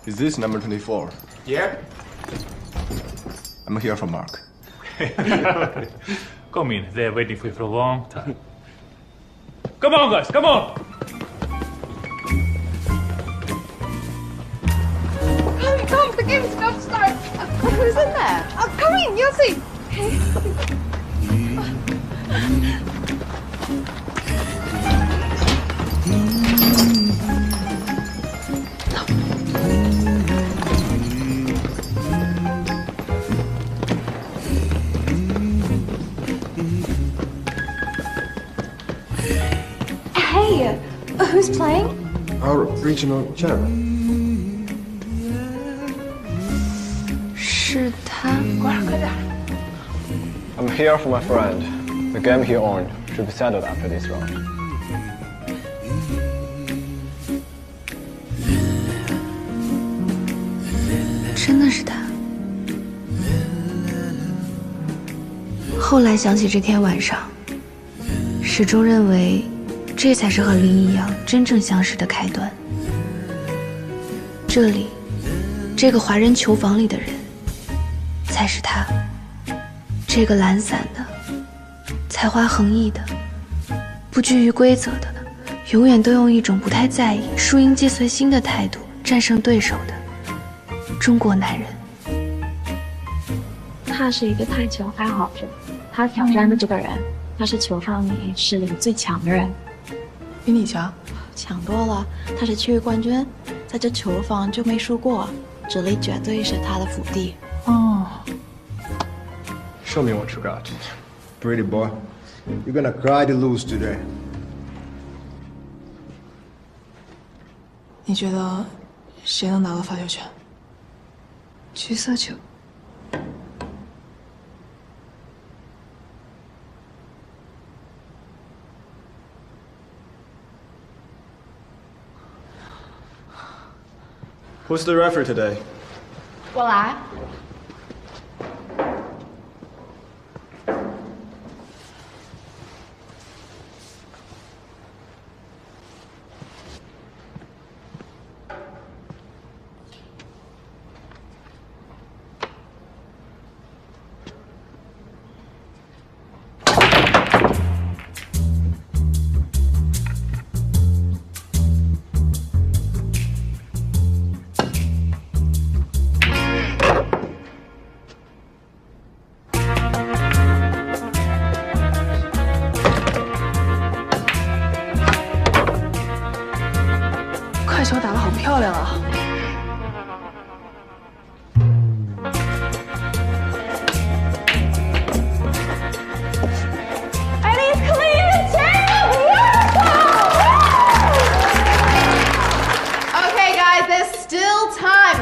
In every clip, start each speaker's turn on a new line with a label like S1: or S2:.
S1: Is this number 24?
S2: Yeah.
S1: I'm here for Mark.
S2: Okay. Come in. They're waiting for you for a long time. Come on, guys. Come on.
S3: Come, the game's about to start. Who's in there? Oh, come in, you'll see. Hey, who's playing?
S4: Our regional champ.
S3: 是他。快点。
S5: I'm here for my friend. The game he owned should be settled after this round.
S3: 真的是他。后来想起这天晚上，始终认为这才是和林一阳真正相识的开端。这里，这个华人球房里的人，才是他。这个懒散的、才华横溢的、不拘于规则的，永远都用一种不太在意、输赢皆随心的态度战胜对手的中国男人。
S6: 他是一个台球爱好者，他挑战的这个人，他是球场里实力最强的人，
S7: 比你强，
S6: 强多了。他是区域冠军，在这球房就没输过，这里绝对是他的福地。
S7: 哦。
S5: Show me what you got.
S4: Pretty boy. You're gonna cry to lose today.
S7: 你觉得谁能拿到发球权？
S3: 橘色球。
S1: Who's the referee today?
S3: 我来。
S7: 快球打得好漂亮啊！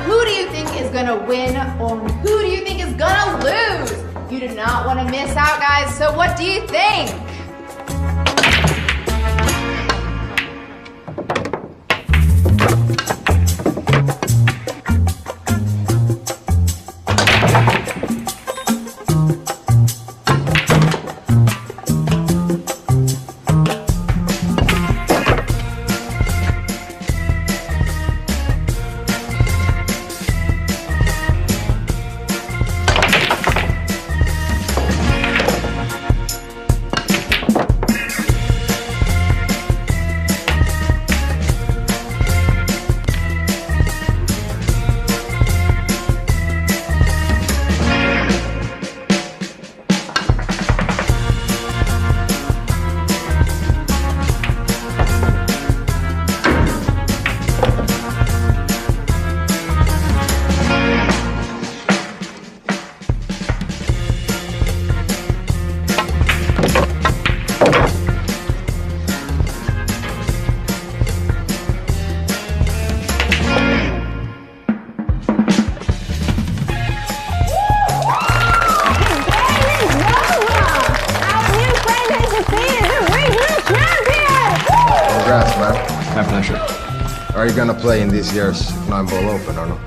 S8: Who do you think is gonna win or who do you think is gonna lose? You do not want to miss out, guys, so what do you think?
S1: My pleasure.
S4: Are you gonna play in this year's 9-ball open or not?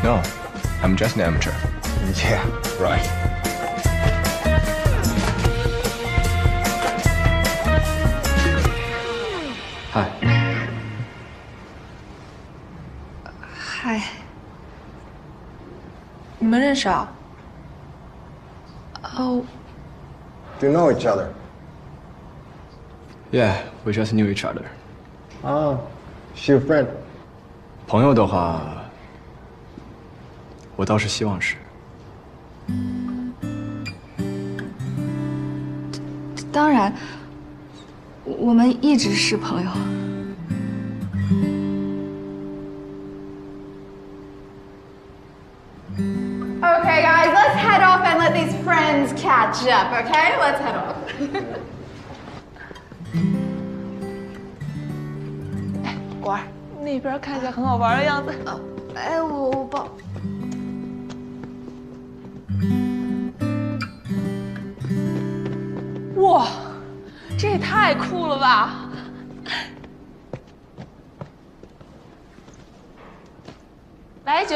S1: No, I'm just an amateur.
S4: Yeah, right.
S1: Hi.
S3: Hi.
S7: 你们认识啊？
S3: 哦，
S4: Do you know each other?
S1: Yeah, we just knew each other.
S4: Ah, she your friend?
S1: 朋友的话，我倒是希望是。
S3: 当然，我们一直是朋友。
S8: Okay, guys, let's head off and let these friends catch up, okay? Let's head off.
S7: 果儿，那边看起来很好玩的样子。
S3: 哎，我抱。
S7: 哇，这也太酷了吧！来一局。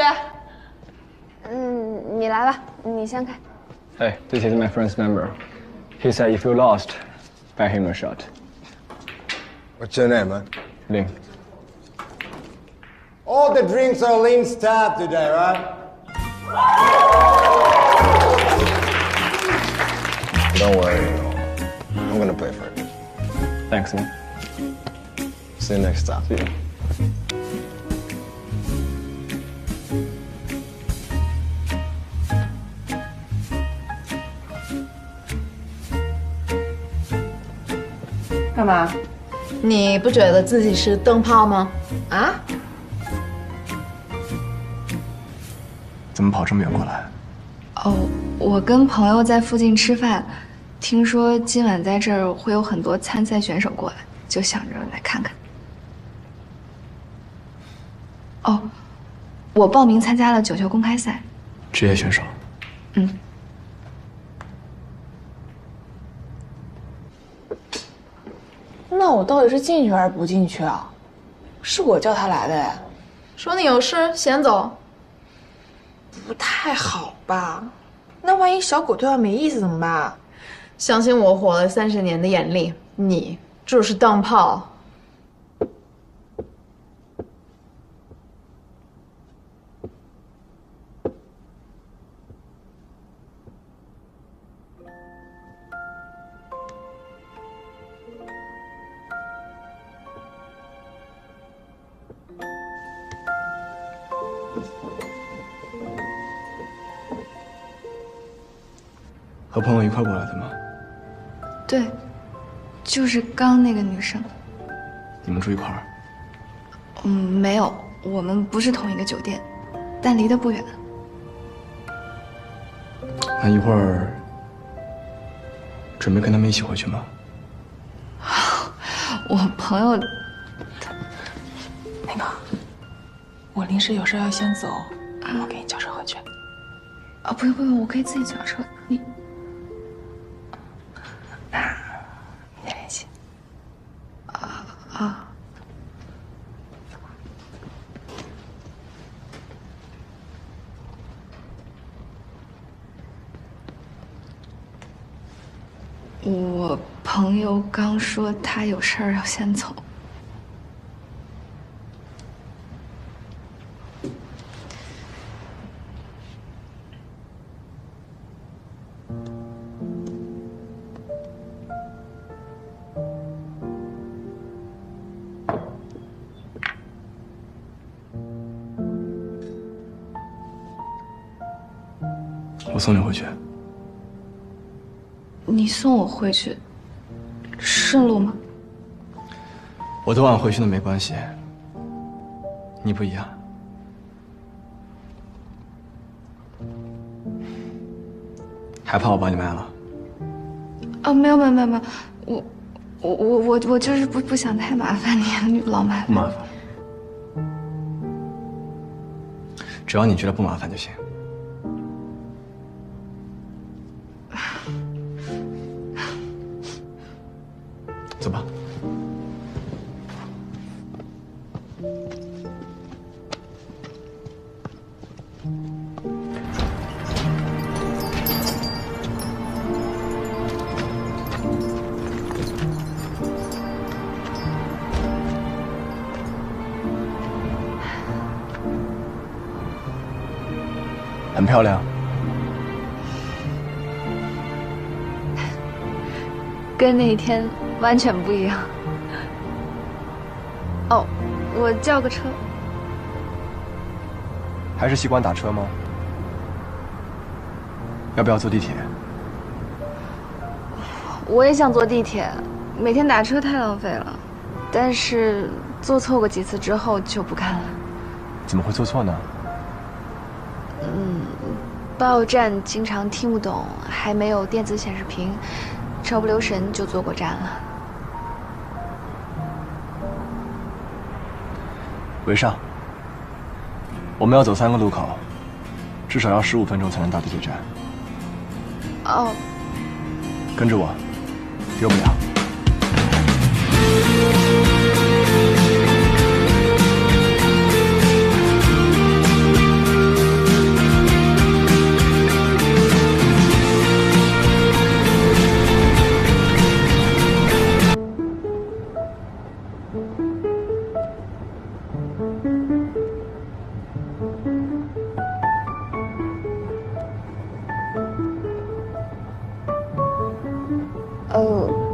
S3: 你来吧，你先开。
S5: Hey, this is my friend's number. He said if you lost, buy him a shot.
S4: What's your name, man?
S5: Ling.
S4: All the drinks are Ling's tab today, right? Don't worry, I'm gonna pay for it.
S5: Thanks, man.
S4: See you next time.
S5: See you.
S6: 干嘛？你不觉得自己是灯泡吗？啊？
S1: 怎么跑这么远过来？
S3: 哦，我跟朋友在附近吃饭，听说今晚在这儿会有很多参赛选手过来，就想着来看看。哦，我报名参加了9球公开赛。
S1: 职业选手。
S3: 嗯。
S7: 那我到底是进去还是不进去啊？是我叫他来的哎，
S6: 说你有事先走。
S7: 不太好吧？那万一小狗对他没意思怎么办？
S6: 相信我活了30年的眼力，你就是灯泡。
S1: 和朋友一块过来的吗？
S3: 对，就是刚那个女生。
S1: 你们住一块儿？
S3: 没有，我们不是同一个酒店，但离得不远。
S1: 那一会儿准备跟他们一起回去吗？
S3: 我朋友
S7: 那个，我临时有事要先走，我给你叫车回去。
S3: 啊，不用不用，我可以自己叫车。你。
S7: 别联系。
S3: 啊。我朋友刚说他有事儿要先走。
S1: 我送你回去。
S3: 你送我回去，顺路吗？
S1: 我多晚回去都没关系。你不一样。还怕我把你卖了？
S3: 哦，没有，我就是不想太麻烦你，老麻烦。
S1: 不麻烦。只要你觉得不麻烦就行。走吧。很漂亮。
S3: 跟那一天完全不一样。哦，我叫个车。
S1: 还是习惯打车吗？要不要坐地铁？
S3: 我也想坐地铁，每天打车太浪费了。但是坐错过几次之后就不看了。
S1: 怎么会坐错呢？
S3: 报站经常听不懂，还没有电子显示屏，稍不留神就坐过站了。
S1: 韦尚，我们要走3个路口，至少要15分钟才能到地铁站。
S3: 哦，
S1: 跟着我，丢不了。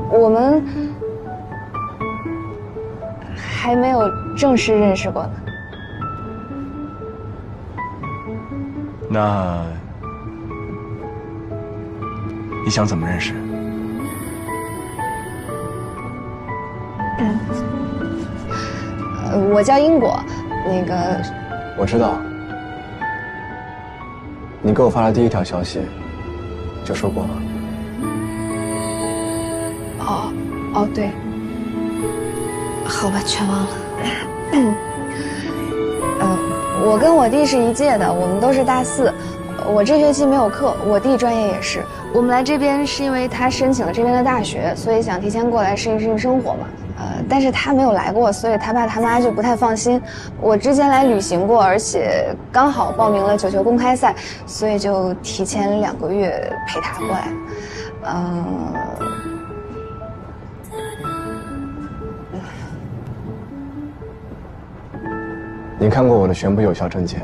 S3: 我们还没有正式认识过呢。
S1: 那你想怎么认识？
S3: 我叫英果，那个
S5: 我知道，你给我发了第一条消息，就说过了。
S3: 哦对，
S6: 好吧，全忘了。
S3: 我跟我弟是一届的，我们都是大4。我这学期没有课，我弟专业也是。我们来这边是因为他申请了这边的大学，所以想提前过来适应适应生活嘛。但是他没有来过，所以他爸他妈就不太放心。我之前来旅行过，而且刚好报名了9球公开赛，所以就提前2个月陪他过来。
S5: 你看过我的全部有效证件，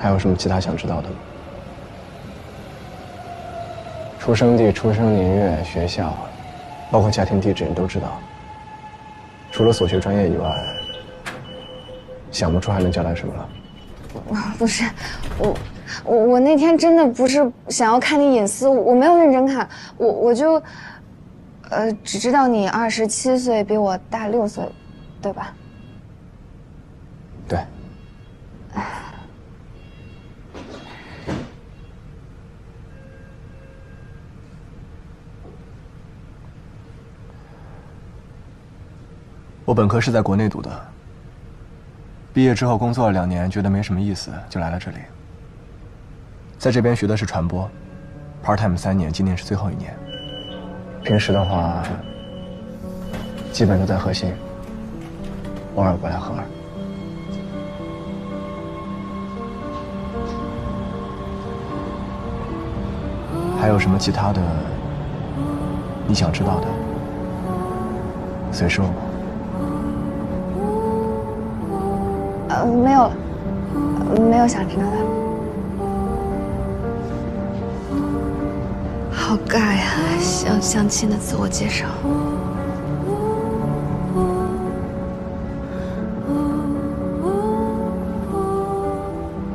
S5: 还有什么其他想知道的吗？出生地、出生年月、学校，包括家庭地址，你都知道。除了所学专业以外，想不出还能交代什么了。
S3: 不是，我那天真的不是想要看你隐私，我没有认真看，我就，只知道你27岁，比我大6岁，对吧？
S5: 对。
S1: 我本科是在国内读的，毕业之后工作了2年，觉得没什么意思，就来了这里。在这边学的是传播 ，part time 3年，今年是最后1年。
S5: 平时的话，基本都在核心，偶尔过来喝。
S1: 还有什么其他的你想知道的，随时问我。
S3: 没有了，没有想知道的。
S6: 好尬呀，像相亲的自我介绍。